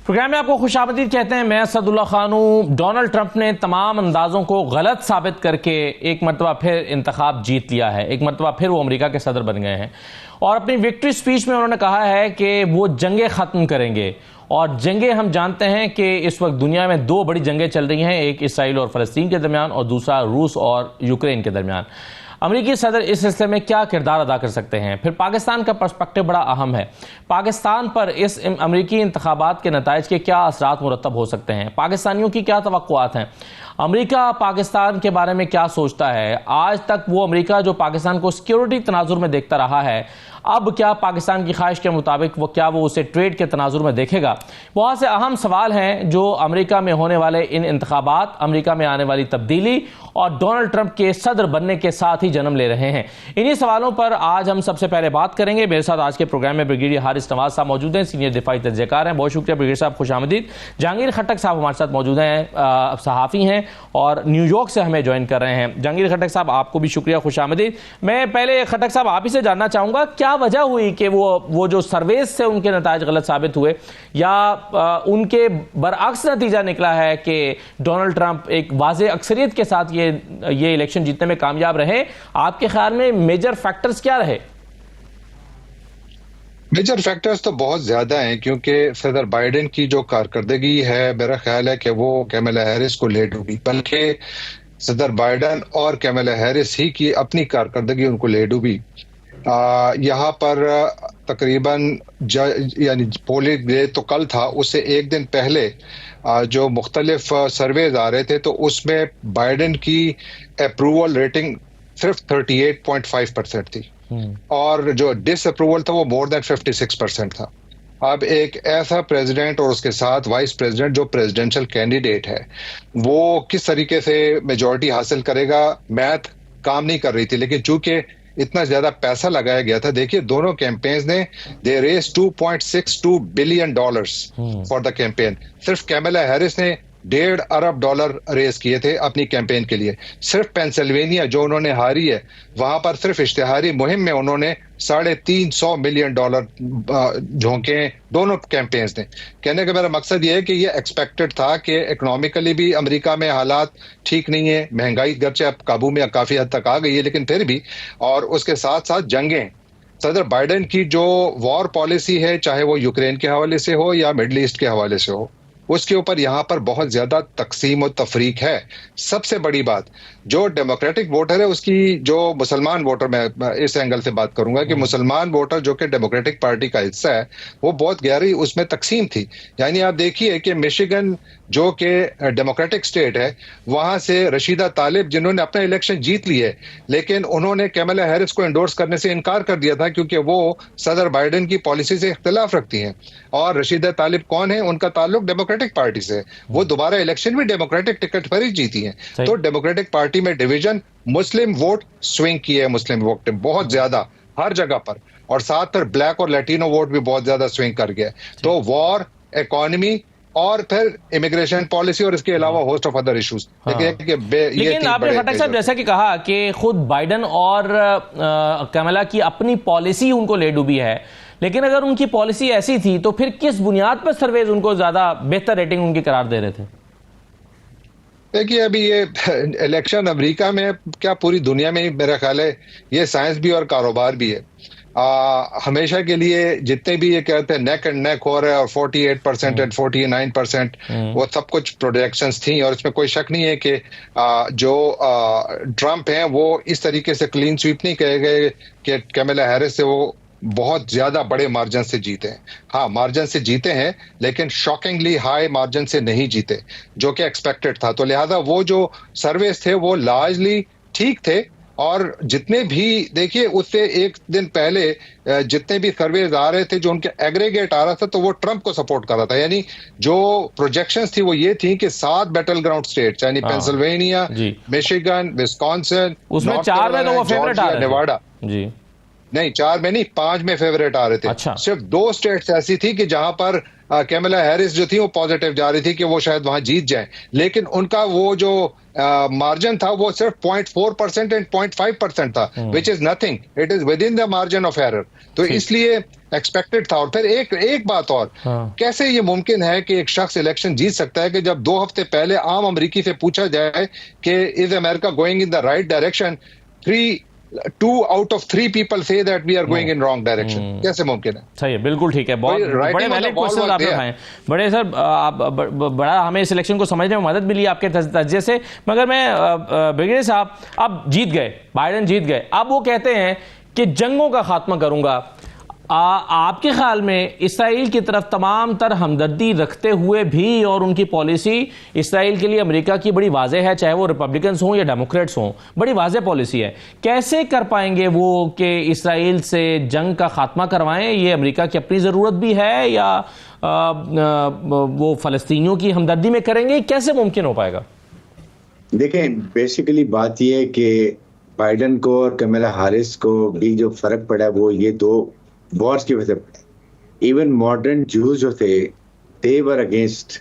Programme में आपको खुशामदीद कहते हैं। मैं असदुल्ला खान हूं। डोनाल्ड ट्रंप ने तमाम अंदाजों को गलत साबित करके एक मरतबा फिर इंतखाब जीत लिया है। एक मरतबा फिर वो अमेरिका के सदर बन गए हैं और अपनी विक्ट्री स्पीच में उन्होंने कहा है कि वो जंगें ख़त्म करेंगे। और जंगें हम जानते हैं कि इस वक्त दुनिया में दो बड़ी जंगें चल रही हैं, एक इसराइल और फ़लस्तीन के दरमियान और दूसरा रूस और यूक्रेन के दरमियान। अमेरिकी सदर इस सिलसिले में क्या किरदार अदा कर सकते हैं? फिर पाकिस्तान का पर्सपेक्टिव बड़ा अहम है। पाकिस्तान पर इस अमेरिकी इंतखाबात के नताइज के क्या असरात मुरतब हो सकते हैं? पाकिस्तानियों की क्या तवक्कुआत हैं? अमेरिका पाकिस्तान के बारे में क्या सोचता है? आज तक वो अमेरिका जो पाकिस्तान को सिक्योरिटी तनाजुर में देखता रहा है, अब क्या पाकिस्तान की ख्वाहिश के मुताबिक क्या वो उसे ट्रेड के तनाजुर में देखेगा? बहुत से अहम सवाल हैं जो अमेरिका में होने वाले इन इंतखाबात, अमेरिका में आने वाली तब्दीली और डोनाल्ड ट्रंप के सदर बनने के साथ ही जन्म ले रहे हैं। इन्हीं सवालों पर आज हम सबसे पहले बात करेंगे। मेरे साथ आज के प्रोग्राम में ब्रिगेडियर हारिस नवाज साहब मौजूद हैं, सीनियर दिफाई तजज़ियाकार हैं। बहुत शुक्रिया ब्रिगेडियर साहब, खुशामदीद। जहांगीर खट्टक साहब हमारे साथ मौजूद हैं, सहाफ़ी हैं और न्यूयॉर्क से हमें ज्वाइन कर रहे हैं। जहांगीर खट्टक साहब, आपको भी शुक्रिया, खुशामदीद। मैं पहले खट्टक साहब आप ही से जानना चाहूँगा, क्या वजह हुई कि वो जो सर्वेस से उनके नताइज गलत साबित हुए या उनके बरअक्स नतीजा निकला है कि डोनाल्ड ट्रंप एक वाज़ेह अक्सरियत के साथ ये इलेक्शन जीतने में कामयाब रहे? आपके ख्याल में मेजर फैक्टर्स क्या रहे? मेजर फैक्टर्स तो बहुत ज्यादा हैं, क्योंकि सदर बाइडेन की जो कारकर्दगी है, मेरा ख्याल है कि वो कैमला हैरिस को ले डूबी, बल्कि सदर बाइडेन और कैमला हैरिस ही की अपनी कारकर्दगी उनको ले डूबी। यहाँ पर तकरीबन यानी पोलिंग डे तो कल था, उससे एक दिन पहले जो मुख्तलिफ सर्वेज आ रहे थे तो उसमें बाइडेन की अप्रूवल रेटिंग सिर्फ 38.5% थी और जो डिसअप्रूवल था वो मोर देन 56% था। अब एक ऐसा प्रेसिडेंट और उसके साथ वाइस प्रेसिडेंट जो प्रेसिडेंशियल कैंडिडेट है, वो किस तरीके से मेजॉरिटी हासिल करेगा, मैथ काम नहीं कर रही थी। लेकिन चूंकि इतना ज्यादा पैसा लगाया गया था, देखिए दोनों कैंपेन्स ने they raised $2.62 billion for the campaign. सिर्फ कैमला हैरिस ने $1.5 अरब रेज किए थे अपनी कैंपेन के लिए। सिर्फ पेंसिल्वेनिया जो उन्होंने हारी है, वहां पर सिर्फ इश्तिहारी मुहिम में उन्होंने $350 मिलियन झोंके दोनों कैंपेन्स ने। कहने का मेरा मकसद यह है कि ये एक्सपेक्टेड था कि इकोनॉमिकली भी अमेरिका में हालात ठीक नहीं है, महंगाई गर्चे अब काबू में काफी हद तक आ गई है, लेकिन फिर भी, और उसके साथ साथ जंगें, सदर बाइडेन की जो वॉर पॉलिसी है, चाहे वो यूक्रेन के हवाले से हो या मिडल ईस्ट के हवाले से हो, उसके ऊपर यहाँ पर बहुत ज्यादा तकसीम और तफरीक है। सबसे बड़ी बात, जो डेमोक्रेटिक वोटर है उसकी, जो मुसलमान वोटर, मैं इस एंगल से बात करूंगा कि मुसलमान वोटर जो कि डेमोक्रेटिक पार्टी का हिस्सा है, वो बहुत गहरी उसमें तकसीम थी। यानी आप देखिए कि मिशिगन जो कि डेमोक्रेटिक स्टेट है, वहां से रशीदा तालिब जिन्होंने अपना इलेक्शन जीत ली है, लेकिन उन्होंने कैमला हैरिस को एंडोर्स करने से इनकार कर दिया था क्योंकि वो सदर बाइडेन की पॉलिसी से इख्तिलाफ रखती हैं। और रशीदा तालिब कौन है? उनका ताल्लुक डेमोक्रेटिक पार्टी से, वो दोबारा इलेक्शन भी डेमोक्रेटिक टिकट पर ही जीती है। तो डेमोक्रेटिक पार्टी में डिवीजन, मुस्लिम वोट स्विंग किए है, मुस्लिम वोट बहुत ज्यादा हर जगह पर, और साथ फिर ब्लैक और लैटिनो वोट भी बहुत ज्यादा स्विंग कर गया। तो वॉर, इकोनॉमी और फिर इमिग्रेशन पॉलिसी और इसके अलावा होस्ट ऑफ अदर इश्यूज। लेकिन आपने खट्टक साहब जैसा कि कहा कि खुद बाइडेन और कैमला की अपनी पॉलिसी उनको ले डूबी है, लेकिन अगर उनकी पॉलिसी ऐसी थी तो फिर किस बुनियाद पर सर्वेज उनको ज्यादा बेहतर रेटिंग उनकी करार दे रहे थे? देखिए, अभी ये इलेक्शन अमेरिका में क्या पूरी दुनिया में ही मेरा ख्याल है ये साइंस भी और कारोबार भी है। हमेशा के लिए जितने भी ये कहते हैं नेक एंड नेक हो रहा है और 48% एंड 49%, वो सब कुछ प्रोजेक्शंस थी और इसमें कोई शक नहीं है कि जो ट्रंप हैं वो इस तरीके से क्लीन स्वीप नहीं कहे गए कि कैमला हैरिस से वो बहुत ज्यादा बड़े मार्जिन से जीते हैं। हाँ, मार्जिन से जीते हैं, लेकिन शॉकिंगली हाई मार्जिन से नहीं जीते, जो कि एक्सपेक्टेड था। तो लिहाजा वो जो सर्वेस थे वो लार्जली ठीक थे, और जितने भी, देखिए उससे एक दिन पहले जितने भी सर्वेज आ रहे थे जो उनके एग्रीगेट आ रहा था, तो वो ट्रंप को सपोर्ट कर रहा था। यानी जो प्रोजेक्शंस थी वो ये थी कि 7 बैटल ग्राउंड स्टेट्स यानी पेंसिल्वेनिया, मिशिगन, विस्कॉन्सिन, उसमें 4 में तो वो फेवरेट आ रहे थे। नेवाडा नहीं, 4 में नहीं, 5 में फेवरेट आ रहे थे। अच्छा। सिर्फ 2 स्टेट्स ऐसी थी कि जहां पर कैमला हैरिस जो थी वो पॉजिटिव जा रही थी कि वो शायद वहां जीत जाए, लेकिन उनका वो जो मार्जिन था वो सिर्फ 0.4% एंड 0.5% था, which is nothing, it is with in the margin of error. तो इसलिए एक्सपेक्टेड था। और फिर एक बात और, कैसे ये मुमकिन है कि एक शख्स इलेक्शन जीत सकता है कि जब 2 हफ्ते पहले आम अमरीकी से पूछा जाए कि is America going in the right direction, 2 out of 3 people say that we are going in wrong direction। कैसे मुमकिन है? सही है, बिल्कुल ठीक है। बहुत बड़े वैलिड क्वेश्चन आपने उठाए, बड़े सर बड़ा हमें इस इलेक्शन को समझने में मदद मिली आपके तज्जिए से। मगर मैं ब्रिगेडियर साहब, अब जीत गए, बाइडेन जीत गए, अब वो कहते हैं कि जंगों का खात्मा करूंगा। आपके ख्याल में इसराइल की तरफ तमाम तर हमदर्दी रखते हुए भी और उनकी पॉलिसी इसराइल के लिए अमेरिका की बड़ी वाज़ेह है, चाहे वो रिपब्लिकन्स हों या डेमोक्रेट्स हों, बड़ी वाज़ेह पॉलिसी है, कैसे कर पाएंगे वो कि इसराइल से जंग का खात्मा करवाएं? ये अमेरिका की अपनी ज़रूरत भी है या वो फ़लस्तीनियों की हमदर्दी में करेंगे? कैसे मुमकिन हो पाएगा? देखें, बेसिकली बात यह है कि बाइडेन को और कैमला हैरिस को भी जो फर्क पड़ा है वो ये 2 वॉर्स की वजह से। इवन मॉडर्न जूस जो थे, they were against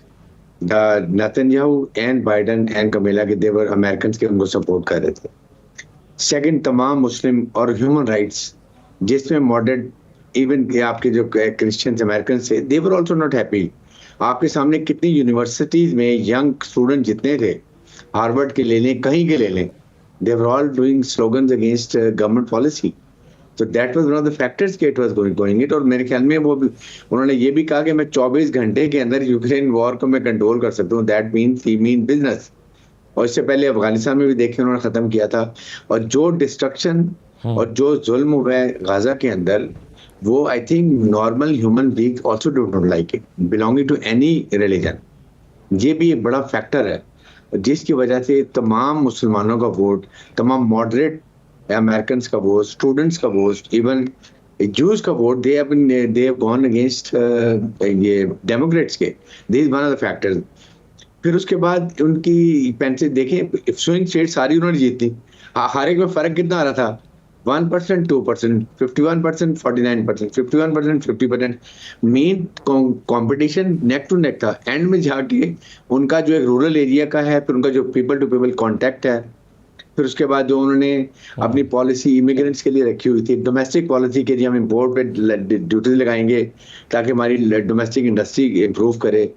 the Netanyahu and Biden and Kamala के, दे वर अमेरिकन्स के उनको सपोर्ट कर रहे थे। सेकंड, तमाम मुस्लिम और ह्यूमन राइट्स जिसमें मॉडर्न इवन आपके जो क्रिश्चियंस अमेरिकन थे, they were also not happy. आपके सामने कितनी यूनिवर्सिटीज में यंग स्टूडेंट जितने थे, हार्वर्ड के ले लें, कहीं के ले लें, they were all doing slogans against government policy. तो that was one of the factors के इट वाज गोइंग इट। और मेरे ख्याल में वो भी उन्होंने ये भी कहा कि मैं 24 घंटे के अंदर यूक्रेन वॉर को मैं कंट्रोल कर सकता हूँ। That means he mean business. और इससे पहले अफगानिस्तान में भी देखे उन्होंने खत्म किया था। और जो डिस्ट्रक्शन और जो जुल्म हुआ है गाजा के अंदर, वो I think normal human being also do not like it, belonging to any religion. ये भी एक बड़ा फैक्टर है जिसकी वजह से तमाम मुसलमानों का वोट, तमाम मॉडरेट अमेरिकन का वोट, स्टूडेंट्स का वोट, इवन जूस का vote, they have gone against ये डेमोक्रेट्स के। This is one of the factors. फिर उसके बाद उनकी पेंसिल देखें, स्विंग स्टेट सारी उन्होंने जीती। हर एक में फर्क कितना आ रहा था? 1%, 2%, 51%, 49%, 51%, 50%। Main competition neck to neck था। एंड में जाके उनका जो एक रूरल एरिया का है, फिर उनका जो पीपल टू पीपल कॉन्टैक्ट है, फिर उसके बाद जो उन्होंने अपनी पॉलिसी इमिग्रेंट्स के लिए रखी हुई थी, डोमेस्टिक पॉलिसी के लिए हम इम्पोर्ट पे ड्यूटीज लगाएंगे ताकि हमारी डोमेस्टिक इंडस्ट्री इंप्रूव करे।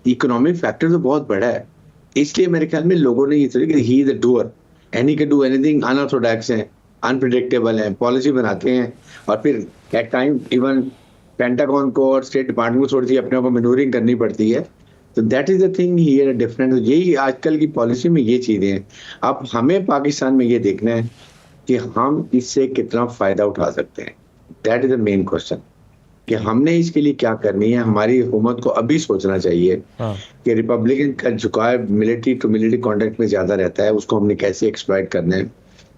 इकोनॉमिक फैक्टर तो बहुत बड़ा है। इसलिए मेरे ख्याल में लोगों ने ये सोचा कि he is a doer and he can do anything. Unorthodox हैं, अनप्रिडिक्टेबल हैं, पॉलिसी बनाते हैं और फिर एट टाइम इवन पेंटागन को और स्टेट डिपार्टमेंट को थोड़ी सी अपने को मैनूवरिंग करनी पड़ती है। तो that is the thing here different. यही आजकल की पॉलिसी में ये चीजें हैं। अब हमें पाकिस्तान में ये देखना है कि हम इससे कितना फायदा उठा सकते हैं। That is the main question कि हमने इसके लिए क्या करनी है। हमारी हुकूमत को अभी सोचना चाहिए कि रिपब्लिकन का झुकाव मिलिट्री टू मिलिट्री कॉन्टेक्ट में ज्यादा रहता है, उसको हमने कैसे एक्सप्लॉइट करना है,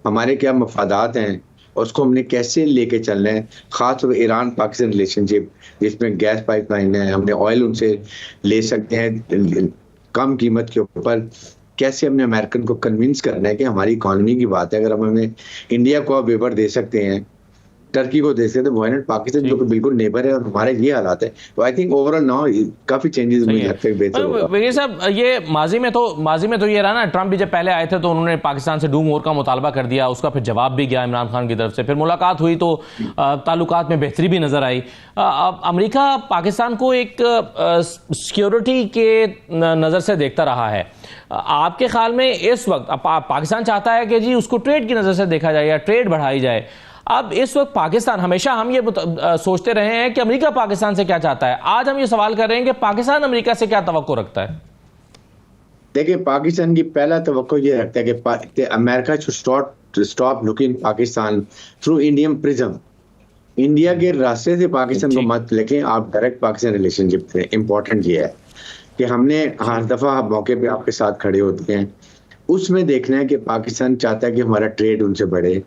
हमारे क्या मफादात हैं और उसको हमने कैसे लेके चलना है। खासतौर पर ईरान पाकिस्तान रिलेशनशिप जिसमें गैस पाइपलाइन है, हमने ऑयल उनसे ले सकते हैं कम कीमत के ऊपर। कैसे हमने अमेरिकन को कन्विंस करना है कि हमारी इकोनॉमी की बात है, अगर हम हमें इंडिया को वेवर दे सकते हैं, टर्की को दे सकते हैं, वाई नॉट पाकिस्तान जो कि बिल्कुल नेबर है और हमारे ये हालात है। तो आई थिंक ओवरऑल नाउ काफी चेंजेस मुझे लगता है बेहतर होगा। वकील साहब, ये माजी में तो ये रहा ना, ट्रंप भी जब पहले आए थे तो उन्होंने पाकिस्तान से डू मोर का मुतालबा कर दिया, उसका फिर जवाब भी गया इमरान खान की तरफ से, फिर मुलाकात हुई तो ताल्लुकात में बेहतरी भी नजर आई। अमेरिका पाकिस्तान को एक सिक्योरिटी के नजर से देखता रहा है। आपके ख्याल में इस वक्त पाकिस्तान चाहता है कि जी उसको ट्रेड की नजर से देखा जाए या ट्रेड बढ़ाई जाए। अब इस वक्त पाकिस्तान, हमेशा हम ये सोचते रहे हैं कि अमेरिका पाकिस्तान से क्या चाहता है, आज हम ये सवाल कर रहे हैं कि पाकिस्तान अमेरिका से क्या तवक्को रखता है। देखिए, पाकिस्तान की पहला तवक्को ये रखता है कि America should stop looking Pakistan through Indian prism. India के रास्ते से पाकिस्तान को मत लेके आप डायरेक्ट पाकिस्तान रिलेशनशिप थे। इंपॉर्टेंट ये है कि हमने हर दफा मौके पे आपके साथ खड़े होते हैं, उसमें देखना है कि पाकिस्तान चाहता है कि हमारा ट्रेड उनसे बढ़े।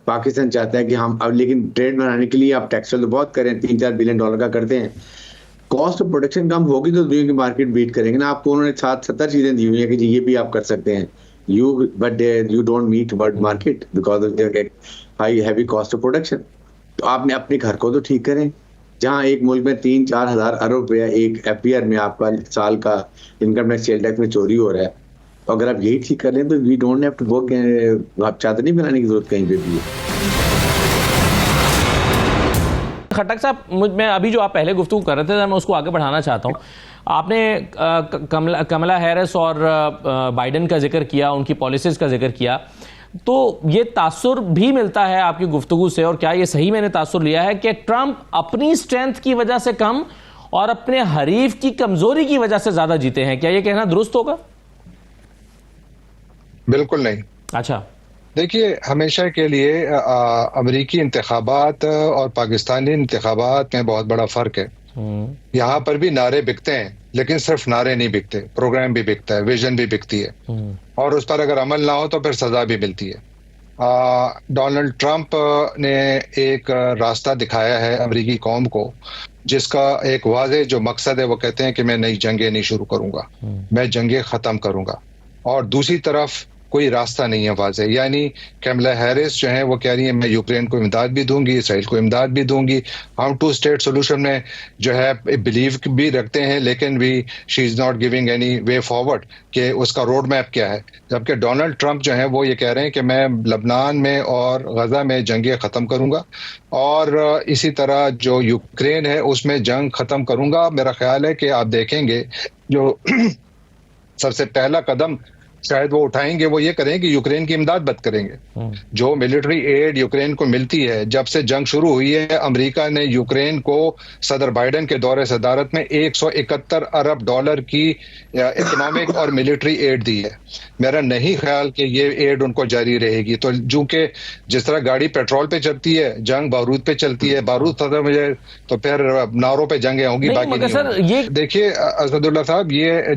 पाकिस्तान चाहता है कि हम अब, लेकिन ट्रेड बनाने के लिए आप टैक्स तो बहुत करें, 3-4 बिलियन डॉलर का करते हैं, कॉस्ट ऑफ प्रोडक्शन कम होगी तो दुनिया की मार्केट बीट करेंगे ना। आपको उन्होंने 7-70 चीजें दी हुई है कि जी ये भी आप कर सकते हैं, but you don't meet world market because of high heavy cost of production. तो आपने अपने घर को तो ठीक करें, जहां एक मुल्क में 3-4 हज़ार अरब रुपया एक FBR में आपका साल का इनकम टैक्स सेल टैक्स में चोरी हो रहा है, तो अगर आप यही ठीक कर लें तो we don't have to work, आप चादर नहीं बनाने की जरूरत कहीं पे भी है। खट्टक साहब, मैं अभी जो आप पहले गुफ्तगू कर रहे थे मैं उसको आगे बढ़ाना चाहता हूँ। आपने कमला हैरिस और बाइडेन का जिक्र किया, उनकी पॉलिसीज का जिक्र किया, तो ये तासुर भी मिलता है आपकी गुफ्तगू से, और क्या ये सही मैंने तासुर लिया है कि ट्रंप अपनी स्ट्रेंथ की वजह से कम और अपने हरीफ की कमजोरी की वजह से ज्यादा जीते हैं? क्या ये कहना दुरुस्त होगा? बिल्कुल नहीं। अच्छा, देखिए, हमेशा के लिए अमरीकी इंतखाबात और पाकिस्तानी इंतखाबात में बहुत बड़ा फर्क है। यहाँ पर भी नारे बिकते हैं, लेकिन सिर्फ नारे नहीं बिकते, प्रोग्राम भी बिकता है, विजन भी बिकती है, और उस पर अगर अमल ना हो तो फिर सजा भी मिलती है। डोनाल्ड ट्रंप ने एक रास्ता दिखाया है अमरीकी कौम को, जिसका एक वाज़ेह जो मकसद है, वो कहते हैं कि मैं नई जंगें नहीं शुरू करूंगा, मैं जंगें खत्म करूंगा। और दूसरी तरफ कोई रास्ता नहीं है वाज़ेह, यानी कमला हैरिस जो है वो कह रही है मैं यूक्रेन को इमदाद भी दूंगी, इसराइल को इमदाद भी दूंगी, हम 2 स्टेट सोल्यूशन में जो है बिलीव भी रखते हैं, लेकिन भी she is not giving any way forward कि उसका रोड मैप क्या है। जबकि डोनाल्ड ट्रंप जो है वो ये कह रहे हैं कि मैं लबनान में और गजा में जंगें खत्म करूंगा, और इसी तरह जो यूक्रेन है उसमें जंग खत्म करूंगा। मेरा ख्याल है कि आप देखेंगे जो सबसे पहला कदम शायद वो उठाएंगे वो ये करें कि यूक्रेन की इमदाद बंद करेंगे। जो मिलिट्री एड यूक्रेन को मिलती है, जब से जंग शुरू हुई है अमेरिका ने यूक्रेन को सदर बाइडेन के दौरे सदारत में $171 अरब की इकोनॉमिक और मिलिट्री एड दी है। मेरा नहीं ख्याल कि ये एड उनको जारी रहेगी। तो चूंकि जिस तरह गाड़ी पेट्रोल पे चलती है, जंग बारूद पे चलती है, बारूद खत्म हो जाए तो फिर नारों पे जंगें होंगी, बाकी नहीं होंगी। देखिए असदुल्ला साहब, ये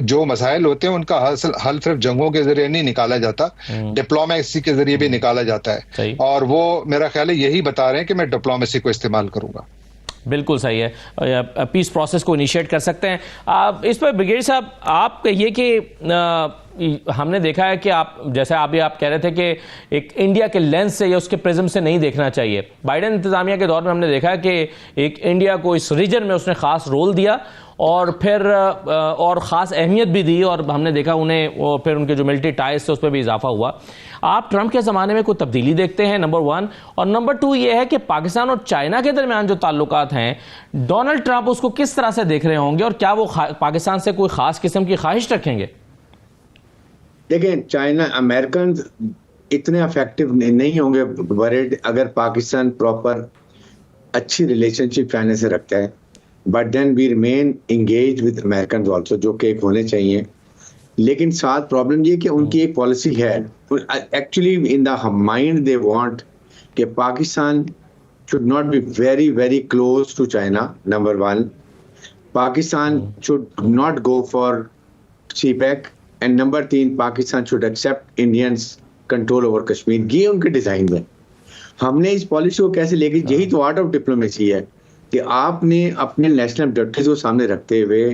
जो मसाइल होते हैं उनका हल सिर्फ जंगों के जरिए नहीं निकाला जाता, डिप्लोमेसी के जरिए भी निकाला जाता है, और वो मेरा ख्याल है यही बता रहे हैं कि मैं डिप्लोमेसी को इस्तेमाल करूंगा। बिल्कुल सही है, पीस प्रोसेस को इनिशिएट कर सकते हैं। इस पर ब्रिगेडियर साहब आप कहिए कि हमने देखा है कि आप जैसे आप कह रहे थे कि एक इंडिया के लेंस से या उसके प्रिज्म से नहीं देखना चाहिए। बाइडेन इंतजामिया के दौर में हमने देखा है कि एक इंडिया को इस रीजन में उसने खास रोल दिया और फिर और ख़ास अहमियत भी दी, और हमने देखा उन्हें फिर उनके जो मिलिट्री टाइज थे उस पर भी इजाफा हुआ। आप ट्रंप के ज़माने में कोई तब्दीली देखते हैं, नंबर 1, और नंबर 2 ये है कि पाकिस्तान और चाइना के दरमियान जो ताल्लुकात हैं, डोनाल्ड ट्रंप उसको किस तरह से देख रहे होंगे, और क्या वो पाकिस्तान से कोई ख़ास किस्म की ख्वाहिश रखेंगे? देखें, चाइना अमेरिकन इतने अफेक्टिव नहीं होंगे वरीड अगर पाकिस्तान प्रॉपर अच्छी रिलेशनशिप चाइना से रखता है, but then we remain engage with American also, जो कि होने चाहिए। लेकिन साथ प्रॉब्लम ये कि उनकी एक पॉलिसी है, actually in the mind they want कि Pakistan should not be very very close to China, number 1। Pakistan should not go for CPEC, and number 3 Pakistan should accept Indians control over Kashmir. ये उनके डिजाइन में हमने इस पॉलिसी को कैसे लेके, यही तो आर्ट ऑफ डिप्लोमेसी है कि आपने अपने नेशनल ऑब्जेक्टिव्स को सामने रखते हुए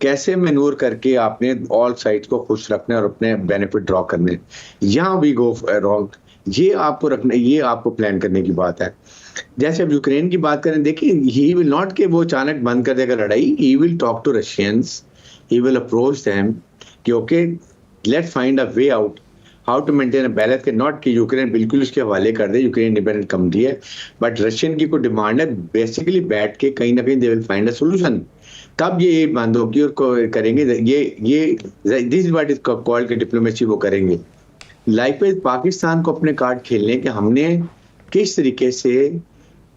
कैसे मैनूवर करके आपने ऑल साइड्स को खुश रखना और अपने बेनिफिट ड्रॉ करने। यहाँ वी गो रॉन्ग, ये आपको रखना, ये आपको प्लान करने की बात है। जैसे अब यूक्रेन की बात करें, देखिए ही विल नॉट के वो अचानक बंद कर देगा लड़ाई, he will talk to Russians, he will approach them कि okay let's find a way out, how to maintain a balance, के नॉट कि यूक्रेन बिल्कुल उसके हवाले कर दे, यूक्रेन इंडिपेंडेंट कंट्री है, बट रशियन की कोई डिमांड है, बेसिकली बैठ के कहीं ना कहीं they will find a solution. तब ये बंद होगी और करेंगे ये this is what is called कि डिप्लोमेसी वो करेंगे। लाइकवाइज पाकिस्तान को अपने कार्ड खेलने के हमने किस तरीके से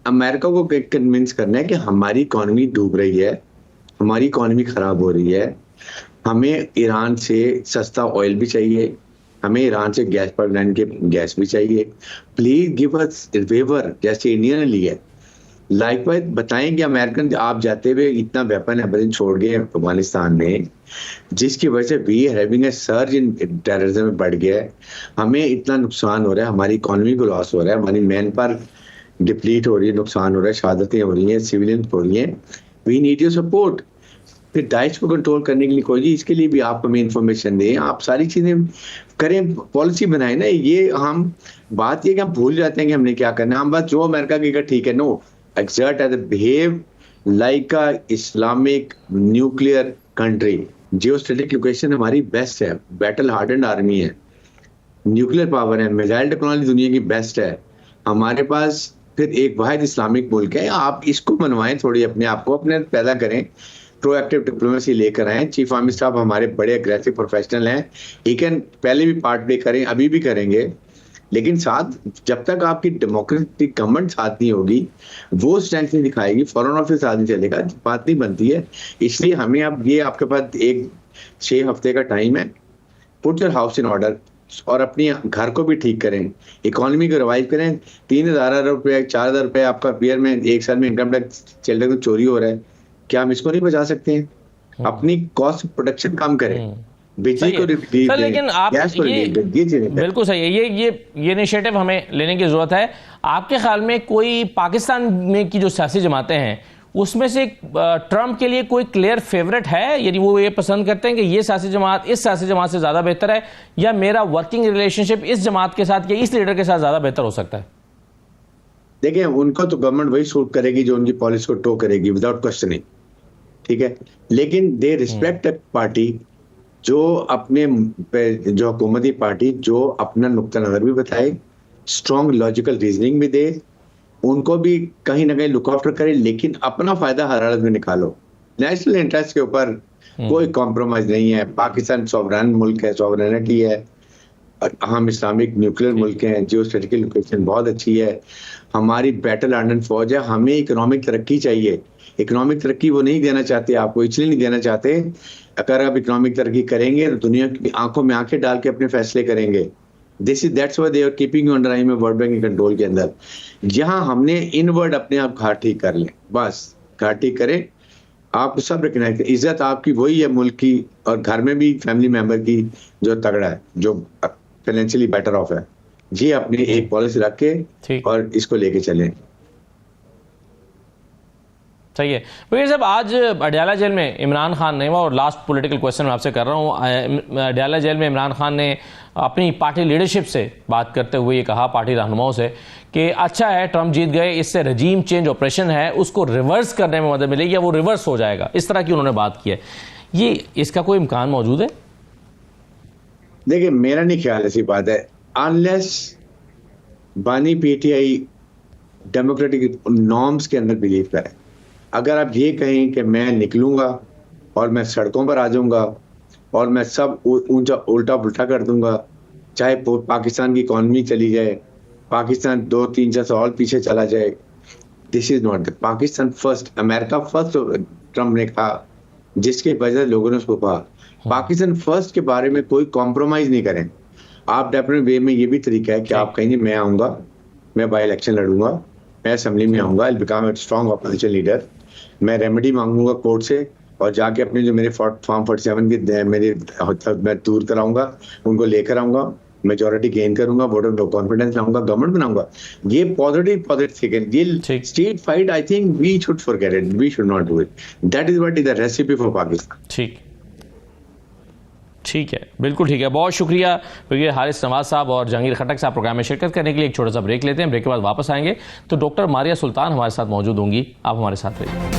अमेरिका को कन्विंस करना है कि हमारी इकोनॉमी डूब रही है, हमारी इकोनॉमी खराब हो रही है, हमें ईरान से सस्ता ऑयल भी चाहिए, हमें ईरान से गैस पाइपलाइन के गैस भी चाहिए, प्लीज गिव अस वेवर जैसे इंडिया ने लिया है। लाइकवाइज बताएं कि अमेरिकन आप जाते हुए इतना वेपन एवरेज छोड़ गए अफगानिस्तान में, जिसकी वजह से we are having a surge in terrorism में बढ़ गया है, हमें इतना नुकसान हो रहा है, हमारी इकोनॉमी को लॉस हो रहा है, हमारी मैन पर डिप्लीट हो रही है, नुकसान हो रहा है, शहादतें हो रही हैं, सिविलियन हो रही हैं, वी नीड योर सपोर्ट। फिर दाइश को कंट्रोल करने के लिए कोई, इसके लिए भी आप हमें इंफॉर्मेशन दें, आप सारी चीजें करें, पॉलिसी बनाए ना। ये हम बात ये कि हम भूल जाते हैं कि हमने क्या करना है, हम बस जो अमेरिका कहेगा ठीक है, no, exert as a behave like a Islamic nuclear country. Geostrategic location हमारी बेस्ट है, बैटल हार्डन्ड आर्मी है, न्यूक्लियर पावर है, मिसाइल टेक्नोलॉजी दुनिया की बेस्ट है हमारे पास। फिर एक वाहिद इस्लामिक मुल्क है, आप इसको मनवाएं, थोड़ी अपने आप को अपने पैदा करें, प्रोएक्टिव डिप्लोमेसी लेकर आए। चीफ आर्मी स्टाफ हमारे बड़े अग्रेसिव प्रोफेशनल हैं, ही कैन पहले भी पार्ट प्ले करें, अभी भी करेंगे, लेकिन साथ जब तक आपकी डेमोक्रेटिक गवर्नमेंट साथ नहीं होगी, वो स्ट्रेंथ नहीं दिखाएगी, फॉरेन ऑफिस साथ नहीं चलेगा, बात नहीं बनती है। इसलिए हमें अब ये आपके पास 6 हफ्ते का टाइम है, put your house in order और अपनी घर को भी ठीक करें, इकोनॉमी को रिवाइव करें। 3,000 रुपये 4,000 रुपये आपका ईयर में एक साल में इनकम टैक्स चिल्ड्रन को चोरी हो रहा है, क्या हम इसको नहीं बचा सकते हैं? अपनी कॉस्ट प्रोडक्शन कम करें, बिजली को सर, लेकिन आप ये बिल्कुल सही है, ये इनिशिएटिव हमें लेने की जरूरत है। आपके ख्याल में कोई पाकिस्तान में की जो सियासी जमातें हैं उसमें से ट्रंप के लिए कोई क्लियर फेवरेट है, यानी वो ये पसंद करते हैं कि ये सियासी जमात इस सियासी जमात से ज्यादा बेहतर है, या मेरा वर्किंग रिलेशनशिप इस जमात के साथ या इस लीडर के साथ ज्यादा बेहतर हो सकता है? देखिए, उनको तो गवर्नमेंट वही सूट करेगी जो उनकी पॉलिसी को टो करेगी विदाउट क्वेश्चनिंग, ठीक है, लेकिन दे रिस्पेक्ट पार्टी जो अपने जो हुकूमती पार्टी जो अपना नुक्ता नजर भी बताए, स्ट्रॉन्ग लॉजिकल रीजनिंग भी दे, उनको भी कहीं ना कहीं लुक आफ्टर करे, लेकिन अपना फायदा हर हालत में निकालो। नेशनल इंटरेस्ट के ऊपर कोई कॉम्प्रोमाइज नहीं है। पाकिस्तान सॉवरेन मुल्क है, सॉवरेनिटी है, हम इस्लामिक न्यूक्लियर मुल्क हैं, जियो स्ट्रेटेजिक लोकेशन बहुत अच्छी है, हमारी बैटल हार्डन फौज है, हमें इकोनॉमिक तरक्की चाहिए। इकोनॉमिक तरक्की वो नहीं देना चाहते आपको, इसलिए नहीं देना चाहते, अगर आप इकोनॉमिक तरक्की करेंगे तो दुनिया की आंखों में आंखें डाल के अपने फैसले करेंगे। That's why they are keeping you under eye में वर्ल्ड बैंक के कंट्रोल के अंदर। जहां हमने इनवर्ड अपने आप घाट ठीक कर लें, बस घाट ठीक करें, आप सब रिकॉग्नाइज करें, इज्जत आपकी वही है मुल्क की, और घर में भी फैमिली मेंबर की जो तगड़ा है, जो फाइनेंशियली बेटर ऑफ है, जी अपनी एक पॉलिसी रख के और इसको लेके चलें। सही है। वकील साहब, आज अडयाला जेल में इमरान खान ने, और लास्ट पॉलिटिकल क्वेश्चन मैं आपसे कर रहा हूँ, अडयाला जेल में इमरान खान ने अपनी पार्टी लीडरशिप से बात करते हुए ये कहा, पार्टी रहनुमाओं से, कि अच्छा है ट्रंप जीत गए, इससे रजीम चेंज ऑपरेशन है उसको रिवर्स करने में मदद मिलेगी या वो रिवर्स हो जाएगा, इस तरह की उन्होंने बात की है। ये इसका कोई इम्कान मौजूद है? देखिए, मेरा नहीं ख्याल ऐसी बात है, अनलेस बानी पीटीआई डेमोक्रेटिक नॉर्म्स के अंदर बिलीव करे। अगर आप ये कहें कि मैं निकलूंगा और मैं सड़कों पर आ जाऊंगा और मैं सब ऊंचा उल्टा पुल्टा कर दूंगा, चाहे पाकिस्तान की इकॉनमी चली जाए, पाकिस्तान 2-3 साल पीछे चला जाए, this is not the Pakistan first, America first Trump ने कहा, जिसके वजह लोगों ने उसको कहा। पाकिस्तान फर्स्ट के बारे में कोई कॉम्प्रोमाइज नहीं करें। आप डेफिनेट वे में ये भी तरीका है कि आप कहेंगे मैं आऊंगा, मैं बाई इलेक्शन लड़ूंगा, मैं असेंबली में आऊंगा, I become a strong opposition leader, मैं रेमेडी मांगूंगा कोर्ट से और जाके अपने जो मेरे फॉर्म 47 के मेरे मैं दूर कराऊंगा, उनको लेकर आऊंगा, मेजोरिटी गेन करूंगा, वोटर नो कॉन्फिडेंस लाऊंगा, गवर्नमेंट बनाऊंगा। ये पॉजिटिव थिंकिंग, ये state fight, I think we should forget it, we should not do it, that is what is the recipe for Pakistan. ठीक है, बिल्कुल ठीक है। बहुत शुक्रिया ब्रिगेडियर हारिस नवाज साहब और जहांगीर खटक साहब प्रोग्राम में शिरकत करने के लिए। एक छोटा सा ब्रेक लेते हैं, ब्रेक के बाद वापस आएंगे तो डॉक्टर मारिया सुल्तान हमारे साथ मौजूद होंगी, आप हमारे साथ रहिए।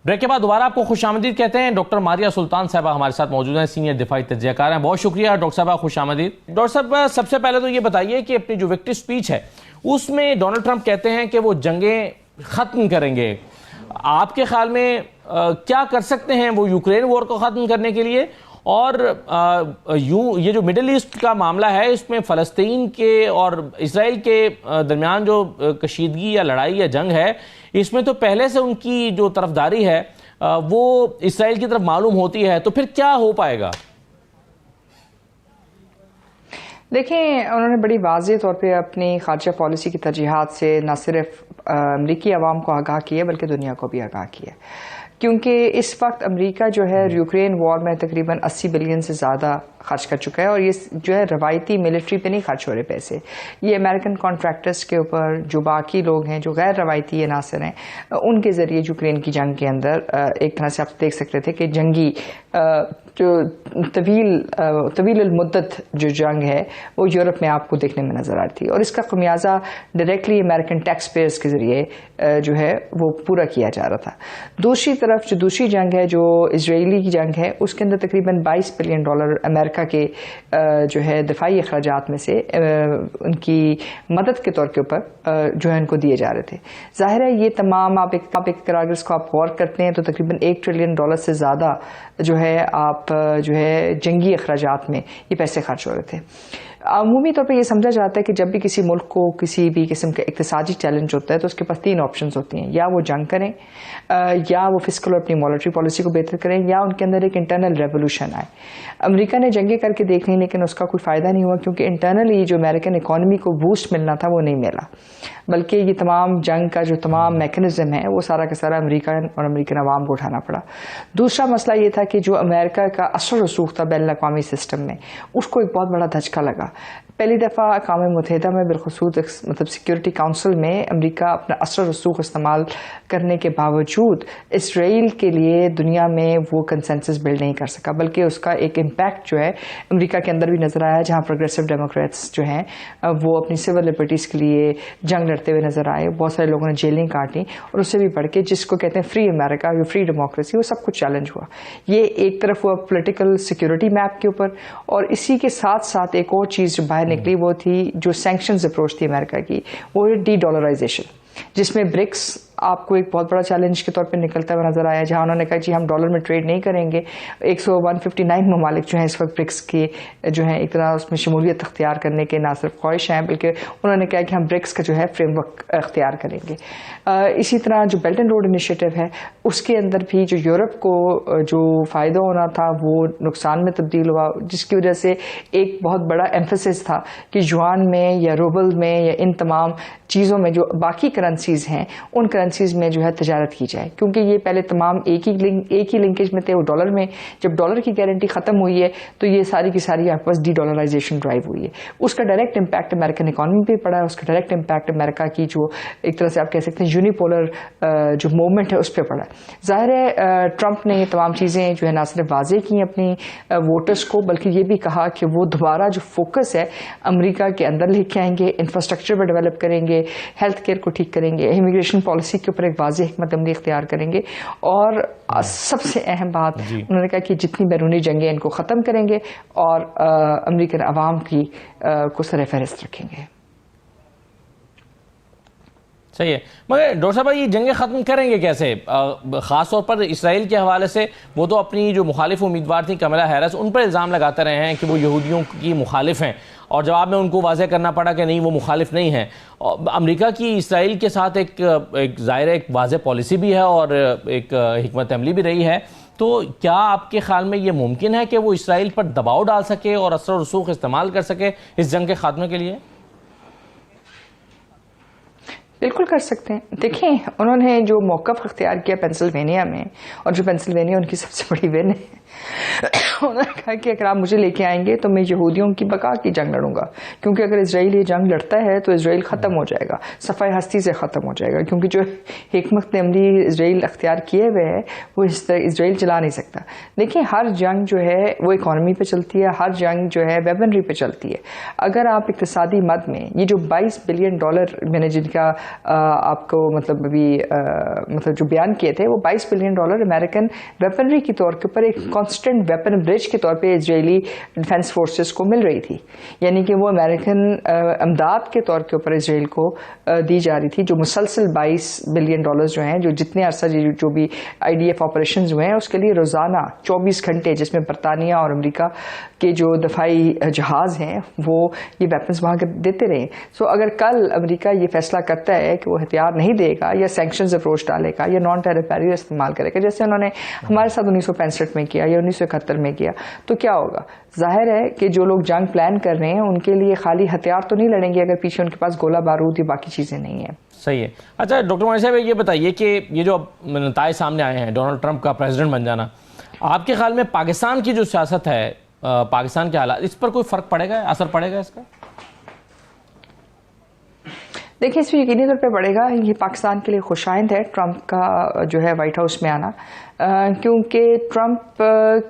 ब्रेक के बाद दोबारा आपको खुशामदीद कहते हैं। डॉक्टर मारिया सुल्तान साहबा हमारे साथ मौजूद हैं, सीनियर दिफाई तज्जियाकार हैं। बहुत शुक्रिया डॉक्टर साहबा, खुशामदीद। डॉक्टर साहब, सबसे पहले तो ये बताइए कि अपनी जो विक्ट्री स्पीच है उसमें डोनाल्ड ट्रंप कहते हैं कि वो जंगें खत्म करेंगे। आपके ख्याल में क्या कर सकते हैं वो यूक्रेन वॉर को ख़त्म करने के लिए? और ये जो मिडिल ईस्ट का मामला है, इसमें फ़लस्तीन के और इजराइल के दरमियान जो कशीदगी या लड़ाई या जंग है, इसमें तो पहले से उनकी जो तरफदारी है वो इजराइल की तरफ मालूम होती है, तो फिर क्या हो पाएगा? देखें, उन्होंने बड़ी वाज़ेह तौर पे अपनी खारजा पॉलिसी की तरजीहात से न सिर्फ अमरीकी अवाम को आगाह किया बल्कि दुनिया को भी आगाह किया, क्योंकि इस वक्त अमेरिका जो है यूक्रेन वॉर में तकरीबन 80 बिलियन से ज़्यादा खर्च कर चुका है, और ये जो है रवायती मिलिट्री पे नहीं खर्च हो रहे पैसे, ये अमेरिकन कॉन्ट्रैक्टर्स के ऊपर, जो बाकी लोग हैं जो गैर रवायती अनासर हैं, उनके ज़रिए यूक्रेन की जंग के अंदर एक तरह से आप देख सकते थे कि जंगी जो तवील मुद्दत जो जंग है वो यूरोप में आपको देखने में नज़र आती है, और इसका खमियाजा डायरेक्टली अमेरिकन टैक्स पेयर्स के ज़रिए जो है वो पूरा किया जा रहा था। दूसरी तरफ जो दूसरी जंग है, जो इजरायली की जंग है, उसके अंदर तकरीबन $22 बिलियन अमेरिका के जो है दिफाई अखराजात में से उनकी मदद के तौर के ऊपर जो है उनको दिए जा रहे थे। जाहिर है ये तमाम आप एक अगर इसको आप गौर करते हैं तो तकरीबन $1 ट्रिलियन से ज़्यादा जो है आप जो है जंगी अखराजात में ये पैसे खर्च हो रहे थे। अमूमी तौर पर यह समझा जाता है कि जब भी किसी मुल्क को किसी भी किस्म का इक़्तिसादी चैलेंज होता है तो उसके पास 3 ऑप्शंस होती हैं, या वो जंग करें, या वो फिस्कल और अपनी मॉनेटरी पॉलिसी को बेहतर करें, या उनके अंदर एक इंटरनल रेवोल्यूशन आए। अमेरिका ने जंगें करके देख ली लेकिन उसका कोई फ़ायदा नहीं हुआ, क्योंकि इंटरनली जो अमेरिकन इकॉनमी को बूस्ट मिलना था वो नहीं मिला, बल्कि ये तमाम जंग का जो तमाम मैकेनिज्म है वो सारा का सारा अमेरिकन और अमेरिकन अवाम को उठाना पड़ा। दूसरा मसला ये था कि जो अमेरिका का असर रसूख था बैनुल अक़वामी सिस्टम में, उसको एक बहुत बड़ा धचका लगा। पहली दफ़ा अक़वाम मुत्तहिदा में बिलख़ुसूस मतलब सिक्योरिटी काउंसिल में अमेरिका अपना असर रसूख इस्तेमाल करने के बावजूद इसराइल के लिए दुनिया में वो कंसेंसस बिल्ड नहीं कर सका, बल्कि उसका एक इम्पैक्ट जो है अमेरिका के अंदर भी नज़र आया, जहाँ प्रोग्रेसिव डेमोक्रेट्स जो हैं वो अपनी सिविल लिबर्टीज़ के लिए जंग लड़ते हुए नज़र आए। बहुत सारे लोगों ने जेलें काटी, और उससे भी बढ़ के जिसको कहते हैं फ्री अमेरिका, जो फ्री डेमोक्रेसी, वो सब कुछ चैलेंज हुआ। ये एक तरफ हुआ पॉलिटिकल सिक्योरिटी मैप के ऊपर, और इसी के साथ साथ एक और चीज़ जो बाहर निकली वो थी जो सैंक्शंस अप्रोच थी अमेरिका की, वो डी डॉलराइजेशन, जिसमें ब्रिक्स आपको एक बहुत बड़ा चैलेंज के तौर पे निकलता हुआ नजर आया, जहां उन्होंने कहा जी हम डॉलर में ट्रेड नहीं करेंगे। 159 ममालिक जो हैं इस वक्त ब्रिक्स के जो है एक तरह उसमें शमूलियत अख्तियार करने के ना सिर्फ ख्वाहिश हैं, बल्कि उन्होंने कहा कि हम ब्रिक्स का जो है फ्रेमवर्क अख्तियार करेंगे। इसी तरह जो बेल्ट एंड रोड इनिशिएटिव है उसके अंदर भी जो यूरोप को जो फ़ायदा होना था वो नुकसान में तब्दील हुआ, जिसकी वजह से एक बहुत बड़ा एम्फेसिस था कि युआन में या रूबल में या इन तमाम चीज़ों में जो बाकी करेंसीज हैं उन करेंसीज में जो है तजारत की जाए, क्योंकि ये पहले तमाम एक ही लिंकेज में थे, वो डॉलर में। जब डॉलर की गारंटी ख़त्म हुई है तो ये सारी की सारी आपके पास डी डॉलराइजेशन ड्राइव हुई है। उसका डायरेक्ट इम्पैक्ट अमेरिकन इकॉनमी पे पड़ा है, उसका डायरेक्ट इम्पैक्ट अमेरिका की जो एक तरह से आप कह सकते हैं यूनिपोलर जो मूवमेंट है उस पर पड़ा है। ज़ाहिर है ट्रंप ने ये तमाम चीज़ें जो है ना सिर्फ वाजे की अपनी वोटर्स को, बल्कि ये भी कहा कि वो दोबारा जो फोकस है अमेरिका के अंदर लेके आएंगे, इंफ्रास्ट्रक्चर पर डेवलप करेंगे, हेल्थ केयर को ठीक करेंगे, इमिग्रेशन पॉलिसी के ऊपर एक वाज़ेह हिकमत अमली इख्तियार करेंगे, और सबसे अहम बात उन्होंने कहा कि जितनी बैरूनी जंगें इनको ख़त्म करेंगे और अमेरिकन अवाम की को सरफ़हरिस्त रखेंगे। सही है, मगर डॉक्टर साहब ये जंगें ख़त्म करेंगे कैसे? ख़ास तौर पर इसराइल के हवाले से वो तो अपनी जो मुखालिफ उम्मीदवार थी कमला हैरिस, उन पर इल्ज़ाम लगाते रहे हैं कि वो यहूदियों की मुखालिफ हैं, और जवाब में उनको वाज़ेह करना पड़ा कि नहीं वो मुखालिफ नहीं हैं। अमेरिका की इसराइल के साथ एक ज़ाहिर एक वाज़ेह पॉलिसी भी है और एक हिकमत अमली भी रही है, तो क्या आपके ख्याल में ये मुमकिन है कि वो इसराइल पर दबाव डाल सके और असर और रसूख इस्तेमाल कर सके इस जंग के खात्मे के लिए? बिल्कुल कर सकते हैं। देखें उन्होंने जो मौक़िफ़ अख्तियार किया पेंसिल्वेनिया में, और जो पेंसिल्वेनिया उनकी सबसे बड़ी विन है, उन्होंने कहा कि अगर आप मुझे लेके आएंगे तो मैं यहूदियों की बका की जंग लड़ूंगा, क्योंकि अगर इसराइल ये जंग लड़ता है तो इसराइल ख़त्म हो जाएगा, सफ़ाई हस्ती से ख़त्म हो जाएगा, क्योंकि जो हिकमत अमली इसराइल अख्तियार किए हुए है वो इसराइल चला नहीं सकता। देखिए हर जंग जो है वो इकॉनमी पे चलती है, हर जंग जो है वेपनरी पे चलती है। अगर आप इक़्तिसादी मद में ये जो $22 बिलियन मैंने जिनका आपको मतलब अभी मतलब जो बयान किए थे, वो $22 बिलियन अमेरिकन वेपनरी के तौर के ऊपर एक कांस्टेंट वेपन ब्रिज के तौर पे इजरायली डिफेंस फोर्सेस को मिल रही थी, यानी कि वो अमेरिकन अमदाद के तौर के ऊपर इसराइल को दी जा रही थी, जो मुसलसल $22 बिलियन जो हैं, जो जितने अरसा जो भी IDF ऑपरेशन हुए हैं उसके लिए रोज़ाना 24 घंटे, जिसमें बरतानिया और अमेरिका के जो दफाई जहाज़ हैं वो ये वेपन्स वहाँ देते रहे। सो अगर कल अमेरिका ये फैसला करता है कि वो हथियार नहीं देगा या सैंक्शंस अप्रोच डालेगा या नॉन टेरर बैरियर इस्तेमाल करेगा, जैसे उन्होंने हमारे साथ 1965 में किया या 1971 में किया, तो क्या होगा? जाहिर है कि जो लोग जंग प्लान कर रहे हैं उनके लिए खाली हथियार तो नहीं लड़ेंगे अगर पीछे उनके पास गोला बारूद या बाकी चीज़ें नहीं है। सही है। अच्छा डॉक्टर मानी साहब ये बताइए कि ये जो नताए सामने आए हैं डोनाल्ड ट्रंप का प्रेसिडेंट बन जाना, आपके ख्याल में पाकिस्तान की जो सियासत है, पाकिस्तान के हालात, इस पर कोई फ़र्क पड़ेगा, असर पड़ेगा इसका? देखिए, इसमें यकीनी तौर पे बढ़ेगा। ये पाकिस्तान के लिए खुशाइंद है ट्रंप का जो है वाइट हाउस में आना, क्योंकि ट्रंप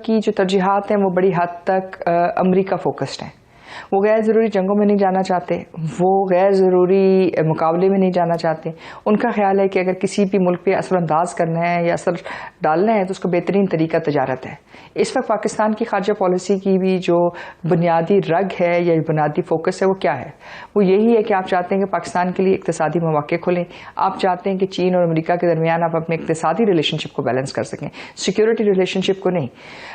की जो तरजीहात हैं वो बड़ी हद तक अमेरिका फोकस्ड हैं। वो गैर ज़रूरी जंगों में नहीं जाना चाहते, वो गैर ज़रूरी मुकाबले में नहीं जाना चाहते। उनका ख्याल है कि अगर किसी भी मुल्क पे असरअंदाज करना है या असर डालना है तो उसका बेहतरीन तरीका तजारत है। इस वक्त पाकिस्तान की खारजा पॉलिसी की भी जो बुनियादी रग है या बुनियादी फोकस है वो क्या है? वो यही है कि आप चाहते हैं कि पाकिस्तान के लिए इक्तिसादी मौके खुलें, आप चाहते हैं कि चीन और अमेरिका के दरमियान आप अपने इक्तिसादी रिलेशनशिप को बैलेंस कर सकें, सिक्योरिटी रिलेशनशिप को नहीं।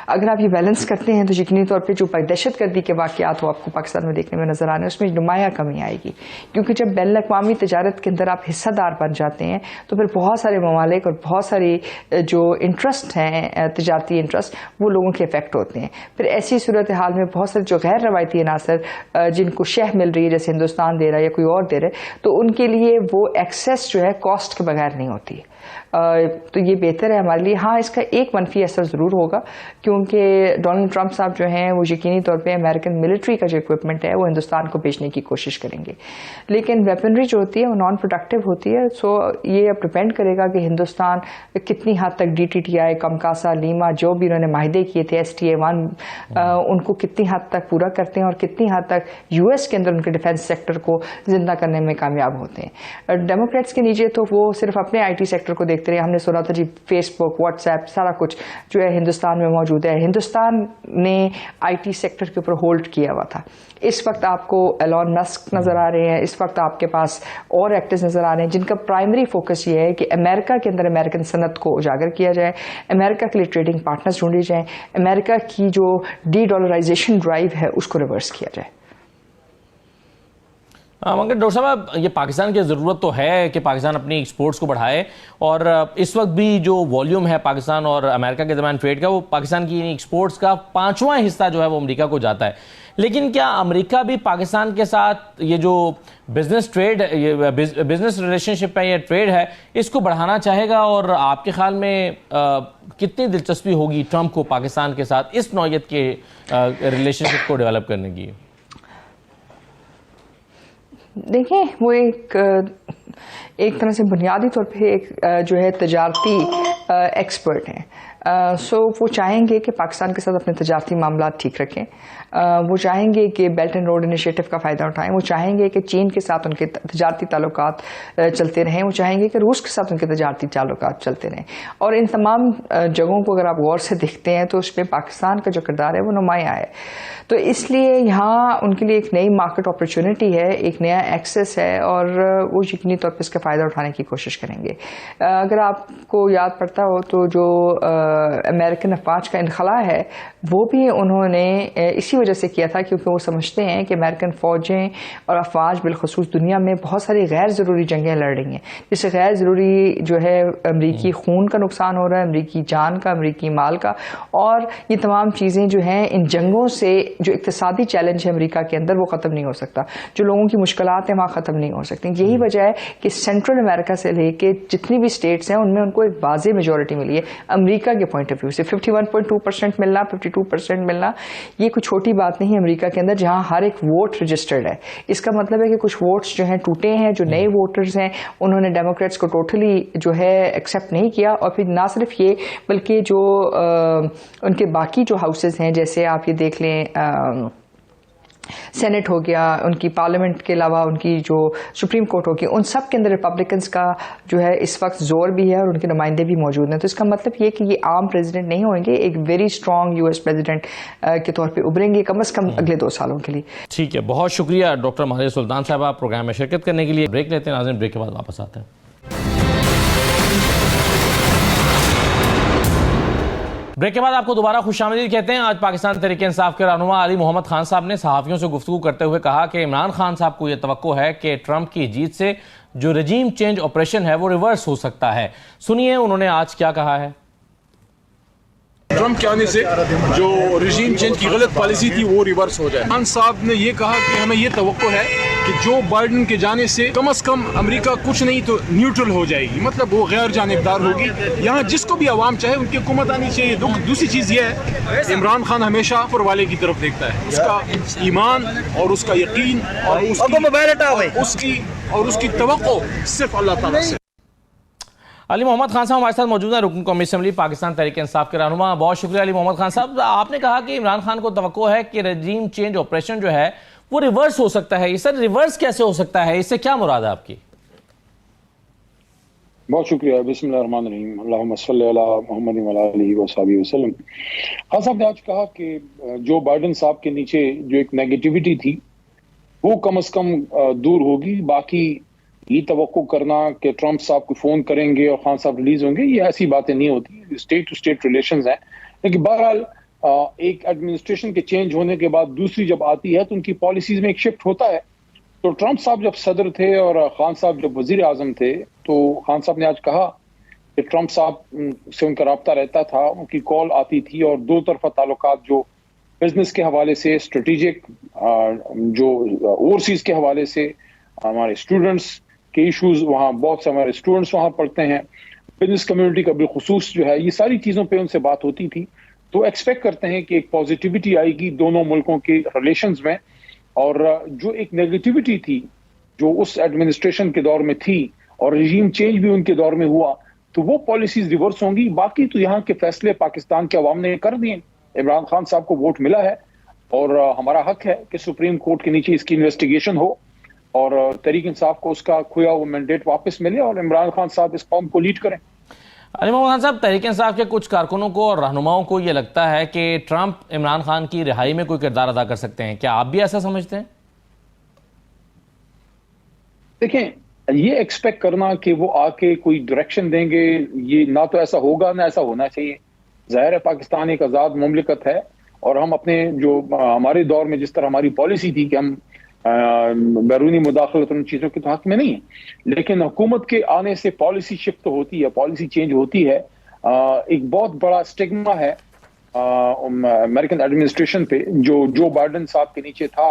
अगर आप ये बैलेंस करते हैं तो यकीनी तौर पर जो दहशतगर्दी के वाक़यात हो आपको पाकिस्तान में देखने में नजर आने, उसमें नुमाया कमी आएगी। क्योंकि जब बैनुल अक़वामी तजारत के अंदर आप हिस्सेदार बन जाते हैं तो फिर बहुत सारे ममालिक और बहुत सारी जो इंटरेस्ट हैं, तजारती इंटरेस्ट, वो लोगों के इफेक्ट होते हैं। फिर ऐसी सूरत हाल में बहुत सारे जो गैर रवायती अनासर जिनको शह मिल रही है, जैसे हिंदुस्तान दे रहा है या कोई और दे रहा है, तो उनके लिए वो एक्सेस जो है कॉस्ट के बगैर नहीं होती। तो ये बेहतर है हमारे लिए। हाँ, इसका एक मनफी असर ज़रूर होगा, क्योंकि डोनाल्ड ट्रंप साहब जो हैं वो यकीनी तौर पे अमेरिकन मिलिट्री का जो इक्विपमेंट है वो हिंदुस्तान को बेचने की कोशिश करेंगे, लेकिन वेपनरी जो होती है वो नॉन प्रोडक्टिव होती है। सो ये अब डिपेंड करेगा कि हिंदुस्तान कितनी हद तक DTTI, कमकासा, लीमा, जो भी उन्होंने माहिदे किए थे STA-1, उनको कितनी हद तक पूरा करते हैं और कितनी हद तक US के अंदर उनके डिफेंस सेक्टर को जिंदा करने में कामयाब होते हैं। डेमोक्रेट्स के नीचे तो वो सिर्फ अपने IT सेक्टर को देखते रहे। हमने सुना था जी फेसबुक, व्हाट्सएप, सारा कुछ जो है हिंदुस्तान में मौजूद है। हिंदुस्तान ने IT सेक्टर के ऊपर होल्ड किया हुआ था। इस वक्त आपको एलॉन मस्क नजर आ रहे हैं, इस वक्त आपके पास और एक्टर्स नजर आ रहे हैं जिनका प्राइमरी फोकस ये है कि अमेरिका के अंदर अमेरिकन सनत को उजागर किया जाए, अमेरिका के लिए ट्रेडिंग पार्टनर्स ढूंढे जाएं, अमेरिका की जो डी-डॉलराइजेशन ड्राइव है उसको रिवर्स किया जाए। मगर डॉक्टर साहब, ये पाकिस्तान की ज़रूरत तो है कि पाकिस्तान अपनी एक्सपोर्ट्स को बढ़ाए, और इस वक्त भी जो वॉल्यूम है पाकिस्तान और अमेरिका के दरमियान ट्रेड का, वो पाकिस्तान की एक्सपोर्ट्स का 5वां हिस्सा जो है वो अमेरिका को जाता है। लेकिन क्या अमेरिका भी पाकिस्तान के साथ ये जो बिजनेस रिलेशनशिप है या ट्रेड है, इसको बढ़ाना चाहेगा? और आपके ख्याल में कितनी दिलचस्पी होगी ट्रंप को पाकिस्तान के साथ इस नौयत के रिलेशनशिप को डेवलप करने की? देखिए, वो एक तरह से बुनियादी तौर पे एक जो है तजारती एक्सपर्ट हैं। सो वो चाहेंगे कि पाकिस्तान के साथ अपने तजारती मामला ठीक रखें। वो चाहेंगे कि बेल्ट एंड रोड इनिशिएटिव का फ़ायदा उठाएं। वो चाहेंगे कि चीन के साथ उनके तजारती ताल्लुकात चलते रहें। वो चाहेंगे कि रूस के साथ उनके तजारती ताल्लुकात चलते रहें। और इन तमाम जगहों को अगर आप गौर से देखते हैं तो उसमें पाकिस्तान का जो किरदार है वो नुमाया है। तो इसलिए यहाँ उनके लिए एक नई मार्केट अपॉर्चुनिटी है, एक नया एक्सेस है, और वो यकीनी तौर पर इसका फ़ायदा उठाने की कोशिश करेंगे। अगर आपको याद पड़ता हो तो जो अमेरिकन अफवाज का इनखला है वो भी उन्होंने इसी वजह से किया था, क्योंकि वो समझते हैं कि अमेरिकन फ़ौजें और अफवाज बिलखसूस दुनिया में बहुत सारी गैर ज़रूरी जंगें लड़ रही हैं, जिससे गैर ज़रूरी जो है अमरीकी खून का नुकसान हो रहा है, अमरीकी जान का, अमरीकी माल का, और ये तमाम चीज़ें जो हैं इन जंगों से जो इक्तिसादी चैलेंज है अमरीका के अंदर वो ख़त्म नहीं हो सकता, जो लोगों की मुश्किलात हैं वहाँ ख़त्म नहीं हो सकती। यही वजह है कि सेंट्रल अमेरिका से लेके जितनी भी स्टेट्स हैं उनमें उनको एक वाज़ेह मेजॉरिटी मिली है अमरीका के पॉइंट ऑफ व्यू से। 51.2% मिलना, 52% मिलना, ये कोई छोटी बात नहीं है अमरीका के अंदर, जहाँ हर एक वोट रजिस्टर्ड है। इसका मतलब है कि कुछ वोट्स जो हैं टूटे हैं, जो नए वोटर्स हैं उन्होंने डेमोक्रेट्स को टोटली जो है एक्सेप्ट नहीं किया। और फिर ना सिर्फ ये बल्कि जो उनके बाकी जो हाउसेस हैं, जैसे आप ये देख लें सेनेट हो गया, उनकी पार्लियामेंट के अलावा उनकी जो सुप्रीम कोर्ट होगी, उन सब के अंदर रिपब्लिकन्स का जो है इस वक्त जोर भी है और उनके नुमाइंदे भी मौजूद हैं। तो इसका मतलब ये कि ये आम प्रेसिडेंट नहीं होंगे, एक वेरी स्ट्रॉन्ग US प्रेसिडेंट के तौर पे उभरेंगे कम से कम अगले 2 सालों के लिए। ठीक है, बहुत शुक्रिया डॉक्टर महारिया सुल्तान साहब प्रोग्राम में शिरकत करने के लिए। ब्रेक लेते हैं नाज़रीन, ब्रेक के बाद वापस आते हैं। ब्रेक के बाद आपको दोबारा खुशामदीद कहते हैं। आज पाकिस्तान तहरीक इंसाफ के रहनुमा अली मोहम्मद खान साहब ने सहाफ़ियों से गुफ्तगू करते हुए कहा कि इमरान खान साहब को यह तवक्को है कि ट्रंप की जीत से जो रजीम चेंज ऑपरेशन है वो रिवर्स हो सकता है। सुनिए उन्होंने आज क्या कहा है। ट्रंप के आने से जो रजीम चेंज की गलत पॉलिसी थी वो रिवर्स हो जाए। खान साहब ने ये कहा कि हमें ये तवक्को है कि जो बाइडेन के जाने से कम अमेरिका कुछ नहीं तो न्यूट्रल हो जाएगी, मतलब वो गैर जानिबदार होगी। यहाँ जिसको भी आवाम चाहे उनकी हुकूमत आनी चाहिए। दूसरी चीज़ ये है, इमरान खान हमेशा ऊपर वाले की तरफ देखता है, उसका ईमान और उसका यकीन और उसकी तवक्को सिर्फ अल्लाह ताला से। अली मोहम्मद खान साहब हमारे साथ मौजूद हैं, रुकन कौमी असम्बली पाकिस्तान तहरीक इंसाफ के रहनुमा। बहुत शुक्रिया अली मोहम्मद खान साहब। आपने कहा कि इमरान खान को तवक्को है कि रजीम चेंज ऑपरेशन जो है वो रिवर्स हो सकता है। सर रिवर्स कैसे हो सकता है, इससे क्या मुराद है आपकी? बहुत शुक्रिया। बिस्मिल्लाहिर्रहमानिर्रहीम, अल्लाहुम्मा सल्ली अला मुहम्मद व अला आलिहि व सहबिहि वसल्लम। खान साहब ने आज कहा कि जो बाइडेन साहब के नीचे जो एक नेगेटिविटी थी वो कम से कम दूर होगी। बाकी ये तवक्को करना कि ट्रंप साहब को फोन करेंगे और खान साहब रिलीज होंगे, ये ऐसी बातें नहीं होती। स्टेट टू स्टेट रिलेशंस हैं। लेकिन बहरहाल एक एडमिनिस्ट्रेशन के चेंज होने के बाद दूसरी जब आती है तो उनकी पॉलिसीज में एक शिफ्ट होता है। तो ट्रंप साहब जब सदर थे और खान साहब जब वजीर आजम थे, तो खान साहब ने आज कहा कि ट्रंप साहब से उनका रब्ता रहता था, उनकी कॉल आती थी और दो तरफा ताल्लुकात जो बिजनेस के हवाले से, स्ट्रेटेजिक जो ओवरसीज के हवाले से, हमारे स्टूडेंट्स के इश्यूज, वहाँ बहुत से हमारे स्टूडेंट्स वहाँ पढ़ते हैं, बिजनेस कम्युनिटी का बिलखुसूस जो है, ये सारी चीज़ों पे उनसे बात होती थी। तो एक्सपेक्ट करते हैं कि एक पॉजिटिविटी आएगी दोनों मुल्कों के रिलेशंस में। और जो एक नेगेटिविटी थी जो उस एडमिनिस्ट्रेशन के दौर में थी और रजीम चेंज भी उनके दौर में हुआ, तो वो पॉलिसीज रिवर्स होंगी। बाकी तो यहाँ के फैसले पाकिस्तान के अवाम ने कर दिए। इमरान खान साहब को वोट मिला है और हमारा हक है कि सुप्रीम कोर्ट के नीचे इसकी इन्वेस्टिगेशन हो और तहरीक इंसाफ को उसका खोया हुआ मैंडेट वापस मिले और इमरान खान साहब इस कौम को लीड करें। अली मोहम्मद खान साहब, तहरीक इंसाफ के कुछ कारकुनों को और रहनुमाओं को यह लगता है कि ट्रंप इमरान खान की रिहाई में कोई किरदार अदा कर सकते हैं, क्या आप भी ऐसा समझते हैं? देखें, ये एक्सपेक्ट करना कि वो आके कोई डायरेक्शन देंगे, ये ना तो ऐसा होगा ना ऐसा होना चाहिए। जाहिर है पाकिस्तान एक आज़ाद मुमलिकत है और हम अपने जो हमारे दौर में जिस तरह हमारी पॉलिसी थी कि हम बैरूनी मुदाखलत उन चीज़ों के तो हक में नहीं है, लेकिन हुकूमत के आने से पॉलिसी शिफ्ट तो होती है, पॉलिसी चेंज होती है। एक बहुत बड़ा स्टिग्मा है अमेरिकन एडमिनिस्ट्रेशन पे जो बाइडेन साहब के नीचे था।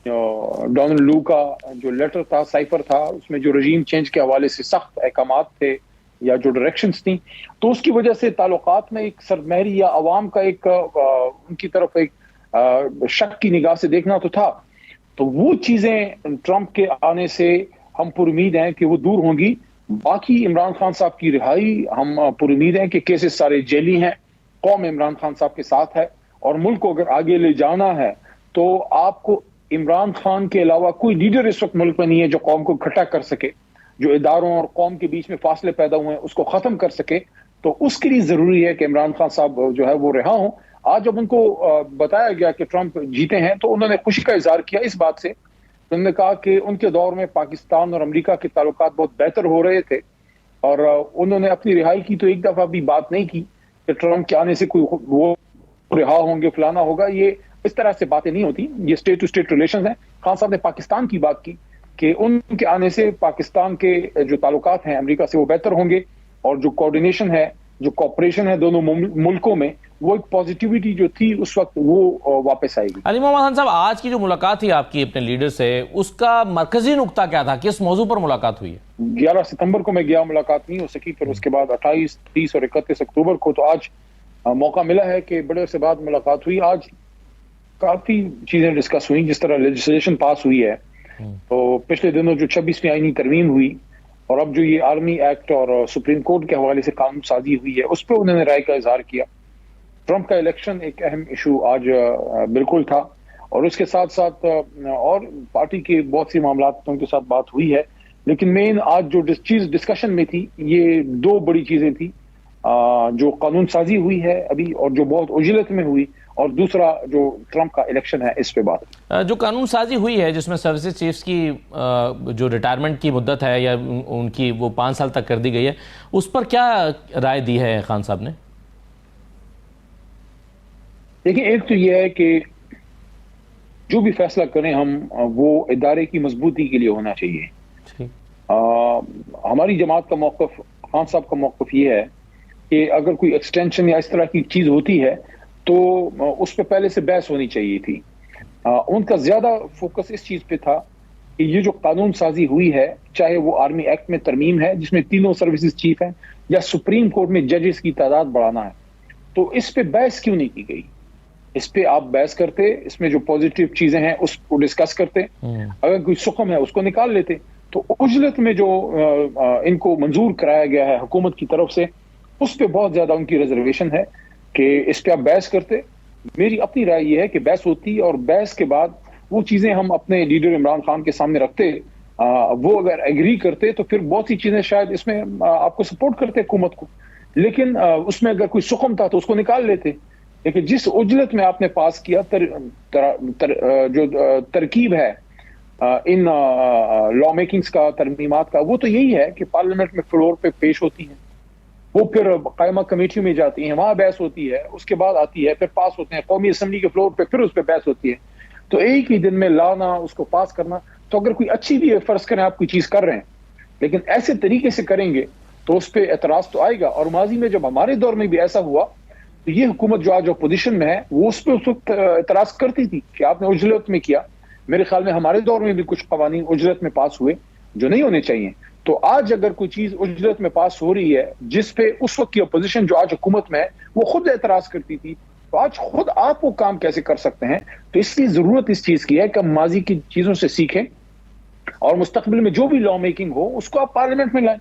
डोनाल्ड लू का जो लेटर था, साइफर था, उसमें जो रजीम चेंज के हवाले से सख्त अहकामात थे या जो डायरेक्शंस थी, तो उसकी वजह से ताल्लुकात में एक सरमहरी या अवाम का एक उनकी तरफ एक शक की निगाह से देखना तो था। तो वो चीजें ट्रंप के आने से हम पुरुमीद हैं कि वो दूर होंगी। बाकी इमरान खान साहब की रिहाई, हम पुरुमीद हैं कि केसेस सारे जेली हैं, कौम इमरान खान साहब के साथ है और मुल्क को अगर आगे ले जाना है तो आपको इमरान खान के अलावा कोई लीडर इस वक्त मुल्क में नहीं है जो कौम को इकट्ठा कर सके, जो इदारों और कौम के बीच में फासले पैदा हुए हैं उसको खत्म कर सके। तो उसके लिए जरूरी है कि इमरान खान साहब जो है वो रिहा हों। आज जब उनको बताया गया कि ट्रंप जीते हैं तो उन्होंने खुशी का इजहार किया इस बात से। उन्होंने कहा कि उनके दौर में पाकिस्तान और अमेरिका के ताल्लुकात बहुत बेहतर हो रहे थे और उन्होंने अपनी रिहाई की तो एक दफा भी बात नहीं की कि ट्रंप के आने से कोई वो रिहा होंगे, फलाना होगा। ये इस तरह से बातें नहीं होती, ये स्टेट टू स्टेट रिलेशंस हैं। खान साहब ने पाकिस्तान की बात की कि उनके आने से पाकिस्तान के जो ताल्लुकात हैं अमेरिका से वो बेहतर होंगे और जो कोऑर्डिनेशन है, जो कोऑपरेशन है दोनों मुल्कों में, वो एक पॉजिटिविटी जो थी उस वक्त वो वापस आएगी। अली मोहम्मद खान साहब, आज की जो मुलाकात थी आपकी अपने लीडर से, उसका मरकजी नुक्ता क्या था, किस मौजू पर मुलाकात हुई है? 11 सितंबर को मैं गया, मुलाकात नहीं हो सकी, फिर उसके बाद 28, 30 और 31 अक्टूबर को। तो आज मौका मिला है कि बड़े से बाद मुलाकात हुई। आज काफी चीजें डिस्कस हुई, जिस तरह लेजिस्लेशन पास हुई है। तो पिछले दिनों जो 26वीं आईनी तरमीम हुई और अब जो ये आर्मी एक्ट और सुप्रीम कोर्ट के हवाले से कानून साजी हुई है, उस पर उन्होंने राय का इजहार किया। ट्रंप का इलेक्शन एक अहम इशू आज बिल्कुल था और उसके साथ साथ और पार्टी के बहुत सी मामलात उनके साथ बात हुई है। लेकिन मेन आज जो चीज डिस्कशन में थी, ये दो बड़ी चीजें थी, जो कानून साजी हुई है अभी और जो बहुत उजलत में हुई, और दूसरा जो ट्रंप का इलेक्शन है, इस पे बात। जो कानून साजी हुई है जिसमें सर्विसेज चीफ्स की जो रिटायरमेंट की मुद्दत है या उनकी वो 5 साल तक कर दी गई है, उस पर क्या राय दी है खान साहब ने? देखिए, एक तो यह है कि जो भी फैसला करें हम, वो इदारे की मजबूती के लिए होना चाहिए। हमारी जमात का मौक़िफ़, खान साहब का मौक़िफ़ ये है कि अगर कोई एक्सटेंशन या इस तरह की चीज होती है तो उस पर पहले से बहस होनी चाहिए थी। उनका ज्यादा फोकस इस चीज पे था कि ये जो कानून साजी हुई है, चाहे वो आर्मी एक्ट में तरमीम है जिसमें तीनों सर्विसेज चीफ हैं, या सुप्रीम कोर्ट में जजेस की तादाद बढ़ाना है, तो इस पे बहस क्यों नहीं की गई? इस पे आप बहस करते, इसमें जो पॉजिटिव चीजें हैं उसको डिस्कस करते, अगर कोई सुखम है उसको निकाल लेते। तो उजलत में जो इनको मंजूर कराया गया है हुकूमत की तरफ से, उस पे बहुत ज्यादा उनकी रिजर्वेशन है कि इस पे आप बहस करते। मेरी अपनी राय ये है कि बहस होती और बहस के बाद वो चीजें हम अपने लीडर इमरान खान के सामने रखते, वो अगर एग्री करते तो फिर बहुत सी चीजें शायद इसमें आपको सपोर्ट करते हुकूमत को, लेकिन उसमें अगर कोई सुखम था तो उसको निकाल लेते। लेकिन जिस उजलत में आपने पास किया जो तरकीब है इन लॉ मेकिंग्स का, तरमीमात का, वो तो यही है कि पार्लियामेंट में फ्लोर पे पेश होती है, वो फिर कायमा कमेटी में जाती हैं, वहां बहस होती है, उसके बाद आती है, फिर पास होते हैं कौमी असम्बली के फ्लोर पे, फिर उस पर बहस होती है। तो एक ही दिन में लाना, उसको पास करना, तो अगर कोई अच्छी भी है, फर्ज करें आप कोई चीज कर रहे हैं, लेकिन ऐसे तरीके से करेंगे तो उस पर एतराज तो आएगा। और माजी में जब हमारे दौर में भी ऐसा हुआ, तो ये हुकूमत जो आज अपोजिशन में है, वो उस पर उस वक्त एतराज करती थी कि आपने उजलत में किया। मेरे ख्याल में हमारे दौर में भी कुछ कवानीन उजलत में पास हुए जो नहीं होने चाहिए। तो आज अगर कोई चीज उजलत में पास हो रही है जिस पे उस वक्त की अपोजिशन जो आज हुकूमत में है वो खुद एतराज करती थी, तो आज खुद आप वो काम कैसे कर सकते हैं? तो इसलिए जरूरत इस चीज की है कि हम माजी की चीजों से सीखें और मुस्तकबिल में जो भी लॉ मेकिंग हो उसको आप पार्लियामेंट में लाएं,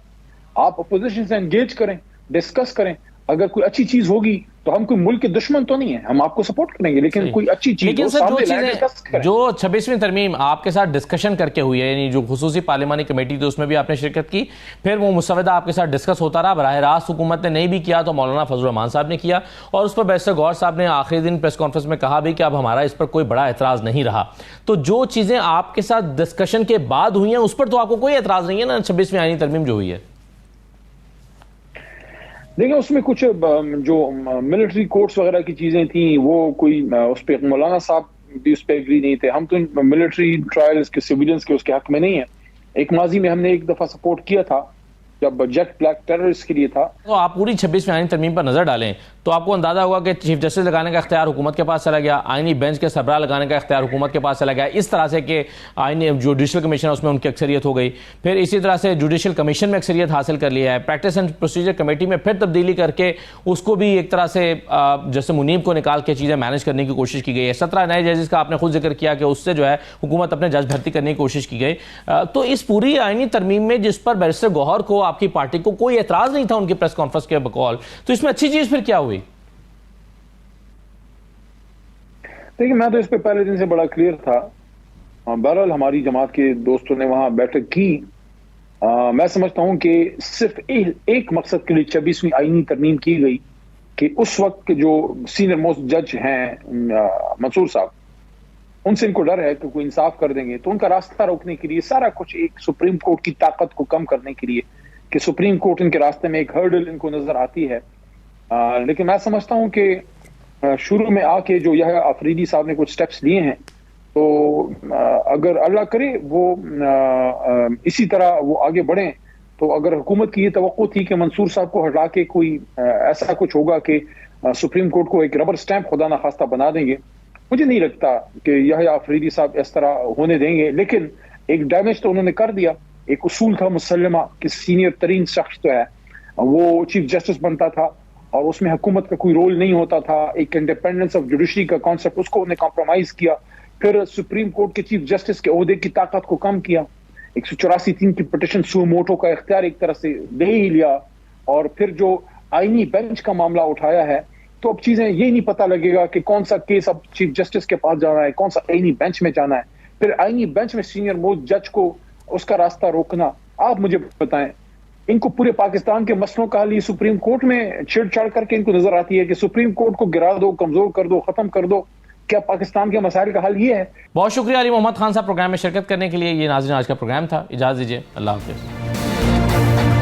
आप अपोजिशन से एंगेज करें, डिस्कस करें। अगर कोई अच्छी चीज होगी तो हम कोई मुल्क के दुश्मन तो नहीं है, हम आपको सपोर्ट करेंगे, लेकिन कोई अच्छी चीज लेकिन सर जो 26वीं तरमीम आपके साथ डिस्कशन करके हुई है, यानी जो खुसूसी पार्लिमानी कमेटी थी उसमें भी आपने शिरकत की, फिर वो मुसवदा आपके साथ डिस्कस होता रहा, बराह रास्त हुकूमत ने नहीं भी किया तो मौलाना फजल रहमान साहब ने किया, और उस पर बैरिस्टर गौहर साहब ने आखिरी दिन प्रेस कॉन्फ्रेंस में कहा भी कि अब हमारा इस पर कोई बड़ा एतराज नहीं रहा। तो जो चीजें आपके साथ डिस्कशन के बाद हुई हैं उस पर तो आपको कोई एतराज नहीं है ना? 26वीं आईनी तरमीम जो हुई है, देखिए उसमें कुछ जो मिलिट्री कोर्ट्स वगैरह की चीजें थी, वो कोई उस पर मौलाना साहब भी उस पर एग्री नहीं थे। हम तो मिलिट्री ट्रायल्स के, सिविलियंस के उसके हक में नहीं है। एक माजी में हमने एक दफा सपोर्ट किया था जब जेट ब्लैक टेररिस्ट के लिए था। तो आप पूरी 26वीं आईनी तरमीम पर नजर डालें तो आपको अंदाजा होगा कि चीफ जस्टिस लगाने का इख्तियार हुकूमत के पास चला गया, आईनी बेंच के सरबराह लगाने का इख्तियार हुकूमत के पास चला गया, इस तरह से कि आईनी जुडिशल कमीशन है उसमें उनकी अक्सरियत हो गई, फिर इसी तरह से जुडिशल कमीशन में अक्सरियत हासिल कर लिया है, प्रैक्टिस एंड प्रोसीजर कमेटी में फिर तब्दीली करके उसको भी एक तरह से जैसे मुनीब को निकाल के चीज़ें मैनेज करने की कोशिश की गई है। 17 नए जजेस का आपने खुद जिक्र किया कि उससे जो है हुकूमत अपने जज भर्ती करने की कोशिश की गई। तो इस पूरी आईनी तरमीम में जिस पर बैरिस्टर गौहर को, आपकी पार्टी को कोई एतराज नहीं था उनकी प्रेस कॉन्फ्रेंस के बकौल, तो इसमें अच्छी चीज फिर क्या हुई? देखिए मैं तो इस पे पहले दिन से बड़ा क्लियर था। बहरहाल हमारी जमात के दोस्तों ने वहां बैठक की। मैं समझता हूं कि सिर्फ एक मकसद के लिए 26वीं आईनी तरमीम की गई कि उस वक्त के जो सीनियर मोस्ट जज हैं मंसूर साहब, उनसे इनको डर है कि कोई इंसाफ कर देंगे, तो उनका रास्ता रोकने के लिए सारा कुछ एक सुप्रीम कोर्ट की ताकत को कम करने के लिए कि सुप्रीम कोर्ट इनके रास्ते में एक हर्डल इनको नजर आती है। लेकिन मैं समझता हूं कि शुरू में आके जो यह अफरीदी साहब ने कुछ स्टेप्स लिए हैं, तो अगर अल्लाह करे वो इसी तरह वो आगे बढ़ें, तो अगर हुकूमत की ये तवक्को थी कि मंसूर साहब को हटा के कोई ऐसा कुछ होगा कि सुप्रीम कोर्ट को एक रबर स्टैंप खुदा ना खास्ता बना देंगे, मुझे नहीं लगता कि यह अफरीदी साहब इस तरह होने देंगे। लेकिन एक डैमेज तो उन्होंने कर दिया। एक उसूल था मुसल्लमा कि सीनियर तरीन शख्स जो है वो चीफ जस्टिस बनता था और उसमें हुकूमत का कोई रोल नहीं होता था। एक इंडिपेंडेंस ऑफ जुडिशरी का कॉन्सेप्ट, उसको उन्हें कॉम्प्रोमाइज किया। फिर सुप्रीम कोर्ट के चीफ जस्टिस के ओहदे की ताकत को कम किया। 184(3) की पिटिशन सुओ मोटो का इख्तियार एक तरह से दे ही लिया। और फिर जो आईनी बेंच का मामला उठाया है, तो अब चीजें ये नहीं पता लगेगा कि कौन सा केस अब चीफ जस्टिस के पास जाना है, कौन सा आईनी बेंच में जाना है। फिर आईनी बेंच में सीनियर मोस्ट जज को उसका रास्ता रोकना। आप मुझे बताएं, इनको पूरे पाकिस्तान के मसलों का हल सुप्रीम कोर्ट में छेड़छाड़ करके इनको नजर आती है कि सुप्रीम कोर्ट को गिरा दो, कमजोर कर दो, खत्म कर दो। क्या पाकिस्तान के मसाइल का हल ये है? बहुत शुक्रिया अली मोहम्मद खान साहब प्रोग्राम में शिरकत करने के लिए। ये नाज़रीन आज का प्रोग्राम था, इजाज़त दीजिए, अल्लाह हाफ़िज़।